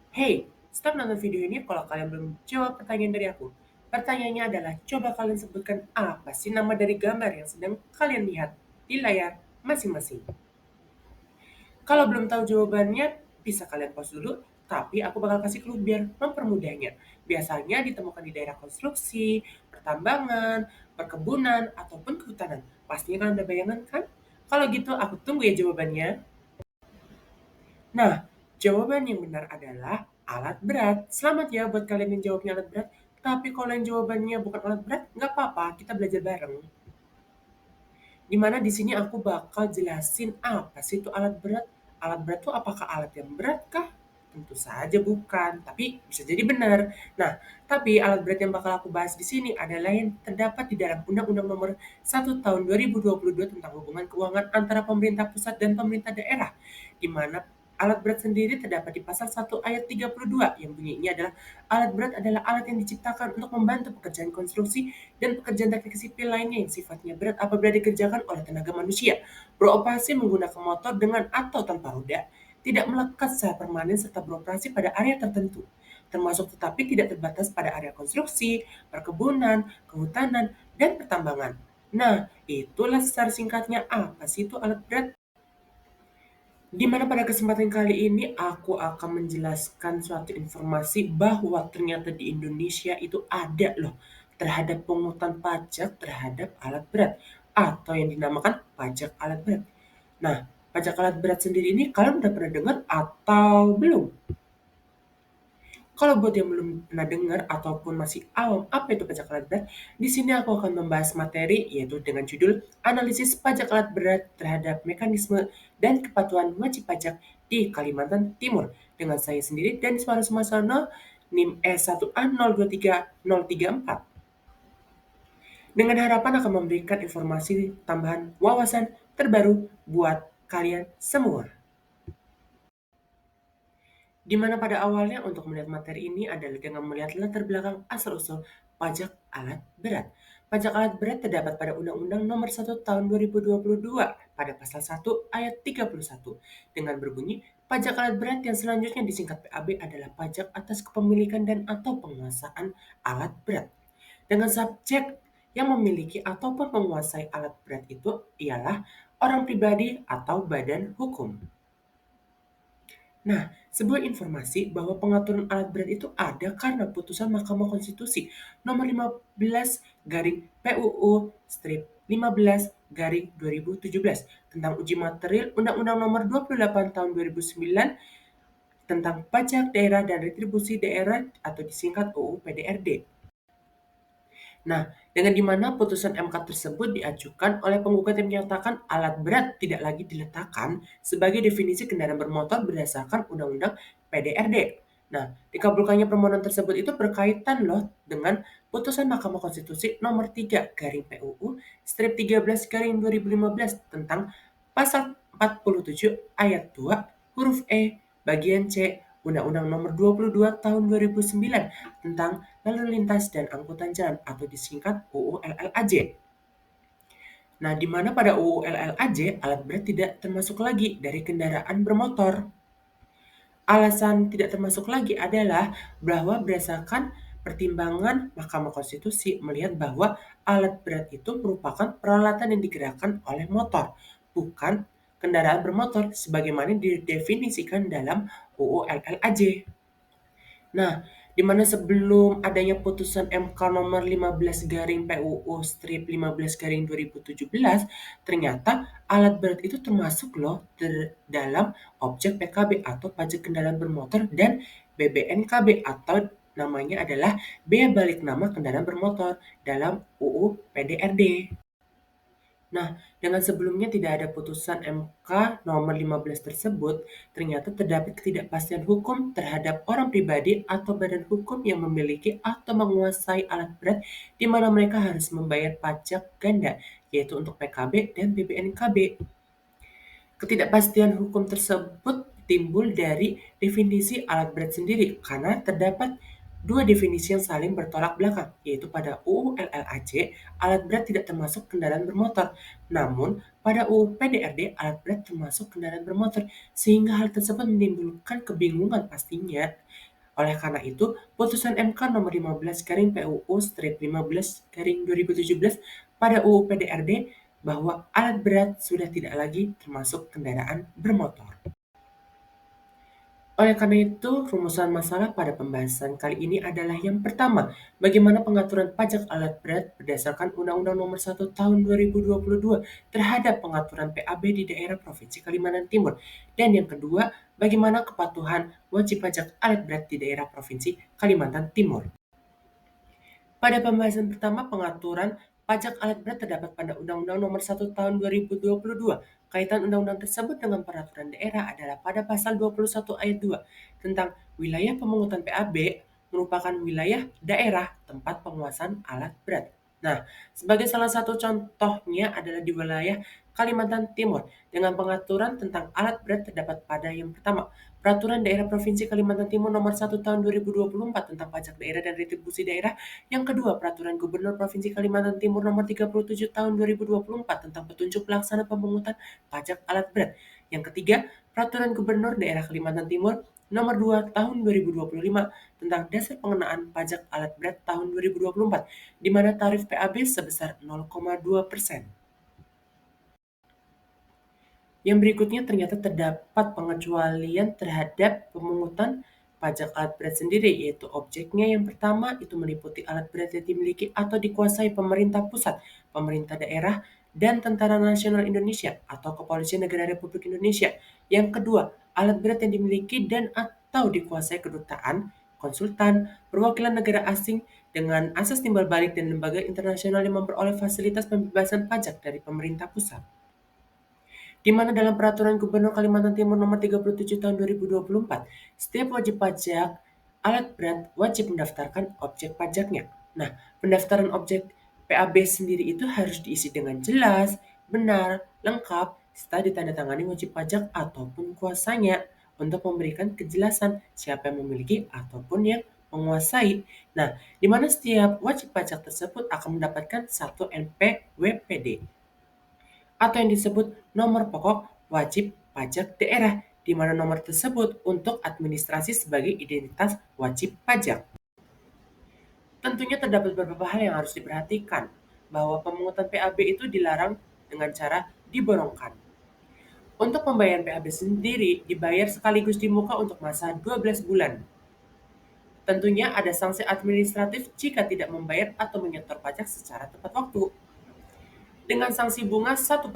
Hey, stop nonton video ini kalau kalian belum jawab pertanyaan dari aku. Pertanyaannya adalah, coba kalian sebutkan apa sih nama dari gambar yang sedang kalian lihat di layar masing-masing. Kalau belum tahu jawabannya, bisa kalian pause dulu, tapi aku bakal kasih clue biar mempermudahnya. Biasanya ditemukan di daerah konstruksi, pertambangan, perkebunan, ataupun kehutanan. Pastinya kalian udah bayangan kan? Kalau gitu, aku tunggu ya jawabannya. Nah, jawaban yang benar adalah alat berat. Selamat ya buat kalian yang jawabnya alat berat. Tapi kalau yang jawabannya bukan alat berat, nggak apa-apa, kita belajar bareng. Dimana di sini aku bakal jelasin apa sih itu alat berat. Alat berat itu apakah alat yang berat kah? Tentu saja bukan, tapi bisa jadi benar. Nah, tapi alat berat yang bakal aku bahas di sini adalah yang terdapat di dalam Undang-Undang Nomor 1 Tahun 2022 tentang hubungan keuangan antara pemerintah pusat dan pemerintah daerah, di mana alat berat sendiri terdapat di pasal 1 ayat 32 yang bunyinya adalah alat berat adalah alat yang diciptakan untuk membantu pekerjaan konstruksi dan pekerjaan teknik sipil lainnya yang sifatnya berat apabila dikerjakan oleh tenaga manusia, beroperasi menggunakan motor dengan atau tanpa roda, tidak melekat secara permanen serta beroperasi pada area tertentu, termasuk tetapi tidak terbatas pada area konstruksi, perkebunan, kehutanan, dan pertambangan. Nah, itulah secara singkatnya apa sih itu alat berat. Di mana pada kesempatan kali ini aku akan menjelaskan suatu informasi bahwa ternyata di Indonesia itu ada loh terhadap pungutan pajak terhadap alat berat atau yang dinamakan pajak alat berat. Nah, pajak alat berat sendiri ini kalian udah pernah dengar atau belum? Kalau buat yang belum pernah dengar ataupun masih awam apa itu pajak alat berat, di sini aku akan membahas materi yaitu dengan judul Analisis Pajak Alat Berat terhadap Mekanisme dan Kepatuhan Wajib Pajak di Kalimantan Timur dengan saya sendiri dan Suara Sumasono NIM E1A023034 dengan harapan akan memberikan informasi tambahan wawasan terbaru buat kalian semua. Di mana pada awalnya untuk melihat materi ini adalah dengan melihat latar belakang asal-usul pajak alat berat. Pajak alat berat terdapat pada Undang-Undang Nomor 1 Tahun 2022 pada pasal 1 ayat 31 dengan berbunyi pajak alat berat yang selanjutnya disingkat PAB adalah pajak atas kepemilikan dan atau penguasaan alat berat. Dengan subjek yang memiliki ataupun menguasai alat berat itu ialah orang pribadi atau badan hukum. Nah, sebuah informasi bahwa pengaturan alat berat itu ada karena putusan Mahkamah Konstitusi nomor 15 garing PUU strip 15 garing 2017 tentang uji material Undang-Undang nomor 28 tahun 2009 tentang pajak daerah dan retribusi daerah atau disingkat UU PDRD. Nah, dengan di mana putusan MK tersebut diajukan oleh penggugat yang menyatakan alat berat tidak lagi diletakkan sebagai definisi kendaraan bermotor berdasarkan Undang-Undang PDRD. Nah, dikabulkannya permohonan tersebut itu berkaitan loh dengan putusan Mahkamah Konstitusi nomor 3 garing PUU strip 13 garing 2015 tentang pasal 47 ayat 2 huruf E bagian C Undang-Undang Nomor 22 Tahun 2009 tentang Lalu Lintas dan Angkutan Jalan atau disingkat UU LLAJ. Nah, di mana pada UU LLAJ alat berat tidak termasuk lagi dari kendaraan bermotor. Alasan tidak termasuk lagi adalah bahwa berdasarkan pertimbangan Mahkamah Konstitusi melihat bahwa alat berat itu merupakan peralatan yang digerakkan oleh motor, bukan kendaraan bermotor sebagaimana didefinisikan dalam UU LLAJ. Nah, di mana sebelum adanya putusan MK nomor 15 garing PUU strip 15 garing 2017, ternyata alat berat itu termasuk loh dalam objek PKB atau pajak kendaraan bermotor dan BBNKB atau namanya adalah bea balik nama kendaraan bermotor dalam UU PDRD. Nah, dengan sebelumnya tidak ada putusan MK nomor 15 tersebut, ternyata terdapat ketidakpastian hukum terhadap orang pribadi atau badan hukum yang memiliki atau menguasai alat berat di mana mereka harus membayar pajak ganda, yaitu untuk PKB dan BPNKB. Ketidakpastian hukum tersebut timbul dari definisi alat berat sendiri karena terdapat dua definisi yang saling bertolak belakang, yaitu pada UU LLAJ, alat berat tidak termasuk kendaraan bermotor. Namun, pada UU PDRD, alat berat termasuk kendaraan bermotor, sehingga hal tersebut menimbulkan kebingungan pastinya. Oleh karena itu, putusan MK nomor 15 garing PUU strip 15 garing 2017 pada UU PDRD bahwa alat berat sudah tidak lagi termasuk kendaraan bermotor. Oleh karena itu, rumusan masalah pada pembahasan kali ini adalah yang pertama, bagaimana pengaturan pajak alat berat berdasarkan Undang-Undang Nomor 1 Tahun 2022 terhadap pengaturan PAB di daerah Provinsi Kalimantan Timur. Dan yang kedua, bagaimana kepatuhan wajib pajak alat berat di daerah Provinsi Kalimantan Timur. Pada pembahasan pertama, pengaturan pajak alat berat terdapat pada Undang-Undang Nomor 1 Tahun 2022. Kaitan undang-undang tersebut dengan peraturan daerah adalah pada pasal 21 ayat 2 tentang wilayah pemungutan PAB merupakan wilayah daerah tempat penguasaan alat berat. Nah, sebagai salah satu contohnya adalah di wilayah Kalimantan Timur dengan pengaturan tentang alat berat terdapat pada yang pertama, Peraturan Daerah Provinsi Kalimantan Timur Nomor 1 Tahun 2024 tentang pajak daerah dan retribusi daerah. Yang kedua, Peraturan Gubernur Provinsi Kalimantan Timur Nomor 37 Tahun 2024 tentang petunjuk pelaksana pemungutan pajak alat berat. Yang ketiga, Peraturan Gubernur Daerah Kalimantan Timur Nomor 2 Tahun 2025 tentang dasar pengenaan pajak alat berat tahun 2024, di mana tarif PAB sebesar 0,2%. Yang berikutnya ternyata terdapat pengecualian terhadap pemungutan pajak alat berat sendiri, yaitu objeknya yang pertama itu meliputi alat berat yang dimiliki atau dikuasai pemerintah pusat, pemerintah daerah, dan Tentara Nasional Indonesia atau Kepolisian Negara Republik Indonesia. Yang kedua, alat berat yang dimiliki dan atau dikuasai kedutaan, konsultan, perwakilan negara asing dengan asas timbal balik dan lembaga internasional yang memperoleh fasilitas pembebasan pajak dari pemerintah pusat, di mana dalam Peraturan Gubernur Kalimantan Timur Nomor 37 Tahun 2024, setiap wajib pajak alat berat wajib mendaftarkan objek pajaknya. Nah, pendaftaran objek PAB sendiri itu harus diisi dengan jelas, benar, lengkap, serta ditandatangani wajib pajak ataupun kuasanya untuk memberikan kejelasan siapa yang memiliki ataupun yang menguasai. Nah, di mana setiap wajib pajak tersebut akan mendapatkan satu NPWPD atau yang disebut nomor pokok wajib pajak daerah, di mana nomor tersebut untuk administrasi sebagai identitas wajib pajak. Tentunya terdapat beberapa hal yang harus diperhatikan, bahwa pemungutan PAB itu dilarang dengan cara diborongkan. Untuk pembayaran PAB sendiri dibayar sekaligus di muka untuk masa 12 bulan. Tentunya ada sanksi administratif jika tidak membayar atau menyetor pajak secara tepat waktu, dengan sanksi bunga 1%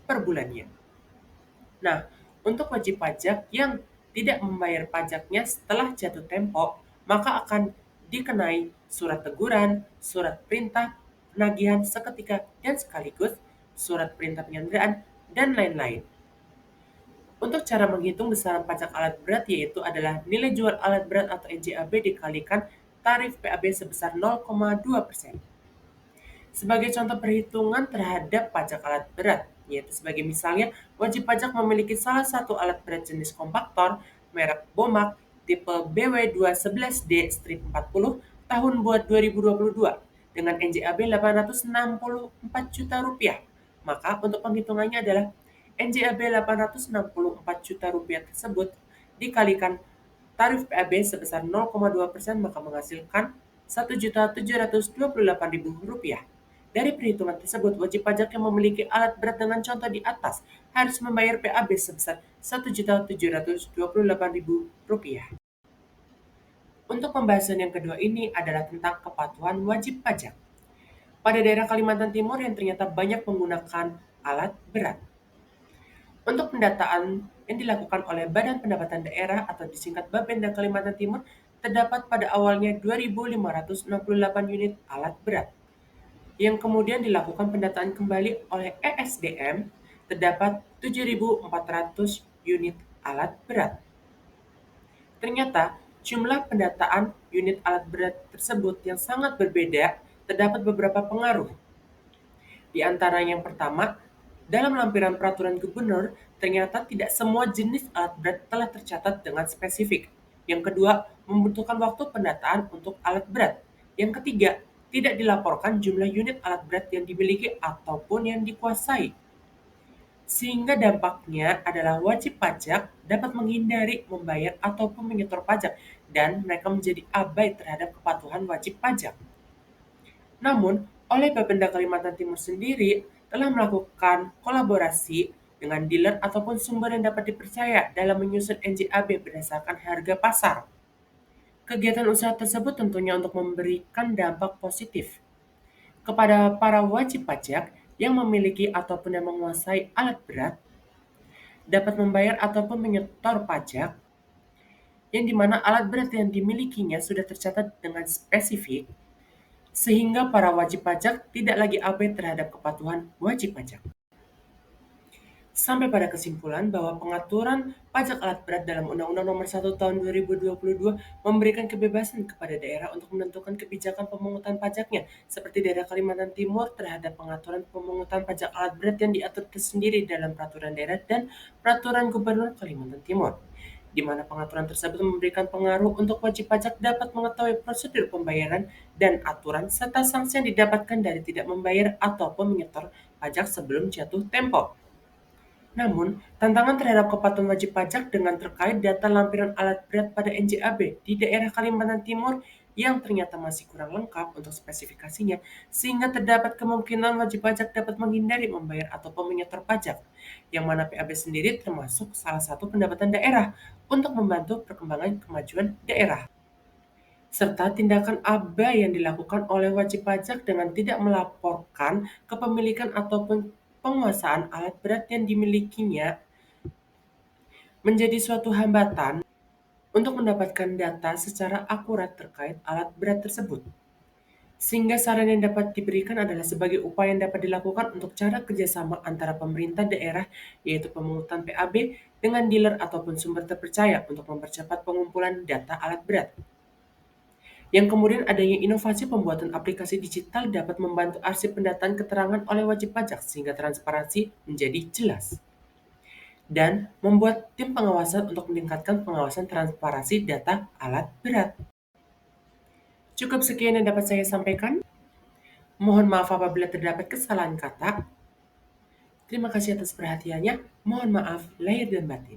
per bulannya. Nah, untuk wajib pajak yang tidak membayar pajaknya setelah jatuh tempo, maka akan dikenai surat teguran, surat perintah penagihan seketika dan sekaligus, surat perintah penyanderaan, dan lain-lain. Untuk cara menghitung besaran pajak alat berat yaitu adalah nilai jual alat berat atau NJAB dikalikan tarif PAB sebesar 0,2%. Sebagai contoh perhitungan terhadap pajak alat berat, yaitu sebagai misalnya wajib pajak memiliki salah satu alat berat jenis kompaktor merek Bomac tipe BW211D-40 tahun buat 2022 dengan NJAB Rp864 juta. Maka untuk penghitungannya adalah NJAB Rp864 juta tersebut dikalikan tarif PAB sebesar 0,2% maka menghasilkan Rp1.728.000. Dari perhitungan tersebut, wajib pajak yang memiliki alat berat dengan contoh di atas harus membayar PAB sebesar Rp1.728.000. Untuk pembahasan yang kedua ini adalah tentang kepatuhan wajib pajak. Pada daerah Kalimantan Timur yang ternyata banyak menggunakan alat berat. Untuk pendataan yang dilakukan oleh Badan Pendapatan Daerah atau disingkat Bapenda Kalimantan Timur, terdapat pada awalnya 2.568 unit alat berat, yang kemudian dilakukan pendataan kembali oleh ESDM, terdapat 7.400 unit alat berat. Ternyata, jumlah pendataan unit alat berat tersebut yang sangat berbeda, terdapat beberapa pengaruh. Di antara yang pertama, dalam lampiran peraturan gubernur, ternyata tidak semua jenis alat berat telah tercatat dengan spesifik. Yang kedua, membutuhkan waktu pendataan untuk alat berat. Yang ketiga, tidak dilaporkan jumlah unit alat berat yang dimiliki ataupun yang dikuasai. Sehingga dampaknya adalah wajib pajak dapat menghindari membayar ataupun menyetor pajak dan mereka menjadi abai terhadap kepatuhan wajib pajak. Namun, oleh Bapenda Kalimantan Timur sendiri telah melakukan kolaborasi dengan dealer ataupun sumber yang dapat dipercaya dalam menyusun NJAB berdasarkan harga pasar. Kegiatan usaha tersebut tentunya untuk memberikan dampak positif kepada para wajib pajak yang memiliki ataupun yang menguasai alat berat dapat membayar ataupun menyetor pajak yang dimana alat berat yang dimilikinya sudah tercatat dengan spesifik sehingga para wajib pajak tidak lagi abai terhadap kepatuhan wajib pajak. Sampai pada kesimpulan bahwa pengaturan pajak alat berat dalam Undang-Undang Nomor 1 Tahun 2022 memberikan kebebasan kepada daerah untuk menentukan kebijakan pemungutan pajaknya, seperti daerah Kalimantan Timur terhadap pengaturan pemungutan pajak alat berat yang diatur tersendiri dalam peraturan daerah dan peraturan Gubernur Kalimantan Timur, di mana pengaturan tersebut memberikan pengaruh untuk wajib pajak dapat mengetahui prosedur pembayaran dan aturan serta sanksi yang didapatkan dari tidak membayar ataupun menyetor pajak sebelum jatuh tempo. Namun, tantangan terhadap kepatuhan wajib pajak dengan terkait data lampiran alat berat pada NJAB di daerah Kalimantan Timur yang ternyata masih kurang lengkap untuk spesifikasinya, sehingga terdapat kemungkinan wajib pajak dapat menghindari membayar ataupun menyetor pajak, yang mana PAB sendiri termasuk salah satu pendapatan daerah untuk membantu perkembangan kemajuan daerah. Serta tindakan abai yang dilakukan oleh wajib pajak dengan tidak melaporkan kepemilikan ataupun penguasaan alat berat yang dimilikinya menjadi suatu hambatan untuk mendapatkan data secara akurat terkait alat berat tersebut. Sehingga saran yang dapat diberikan adalah sebagai upaya yang dapat dilakukan untuk cara kerjasama antara pemerintah daerah, yaitu pemungutan PAB, dengan dealer ataupun sumber terpercaya untuk mempercepat pengumpulan data alat berat. Yang kemudian adanya inovasi pembuatan aplikasi digital dapat membantu arsip pendataan keterangan oleh wajib pajak sehingga transparansi menjadi jelas. Dan membuat tim pengawasan untuk meningkatkan pengawasan transparansi data alat berat. Cukup sekian yang dapat saya sampaikan. Mohon maaf apabila terdapat kesalahan kata. Terima kasih atas perhatiannya. Mohon maaf lahir dan batin.